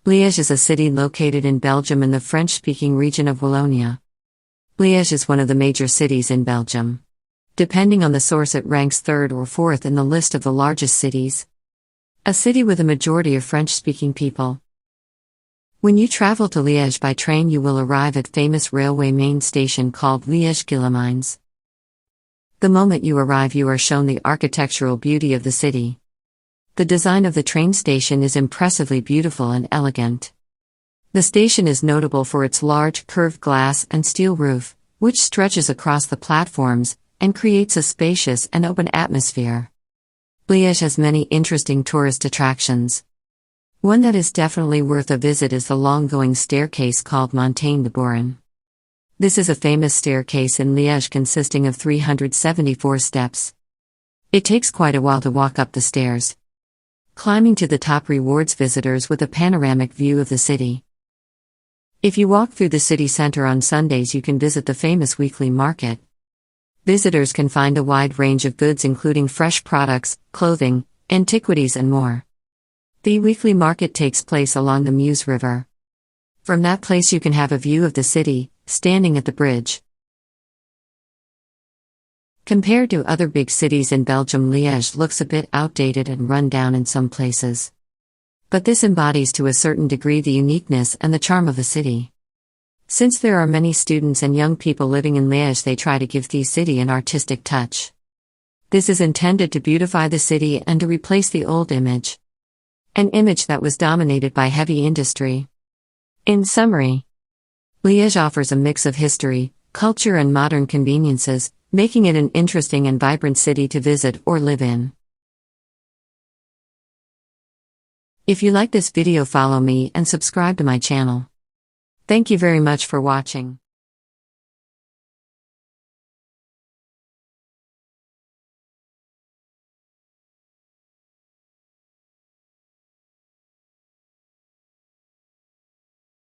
Liège is a city located in Belgium in the French-speaking region of Wallonia. Liège is one of the major cities in Belgium. Depending on the source, it ranks third or fourth in the list of the largest cities. A city with a majority of French-speaking people. When you travel to Liège by train, you will arrive at famous railway main station called Liège Belgium. The moment you arrive, you are shown the architectural beauty of the city. The design of the train station is impressively beautiful and elegant. The station is notable for its large, curved glass and steel roof, which stretches across the platforms and creates a spacious and open atmosphere. Liège has many interesting tourist attractions. One that is definitely worth a visit is the long-going staircase called Montagne de Bourron. This is a famous staircase in Liège consisting of 374 steps. It takes quite a while to walk up the stairs. Climbing to the top rewards visitors with a panoramic view of the city. If you walk through the city center on Sundays, you can visit the famous weekly market. Visitors can find a wide range of goods including fresh products, clothing, antiquities and more. The weekly market takes place along the Meuse River. From that place you can have a view of the city, standing at the bridge. Compared to other big cities in Belgium, Liège looks a bit outdated and run down in some places. But this embodies to a certain degree the uniqueness and the charm of the city. Since there are many students and young people living in Liège, they try to give the city an artistic touch. This is intended to beautify the city and to replace the old image. An image that was dominated by heavy industry. In summary, Liège offers a mix of history, culture and modern conveniences, making it an interesting and vibrant city to visit or live in. If you like this video, follow me and subscribe to my channel. Thank you very much for watching.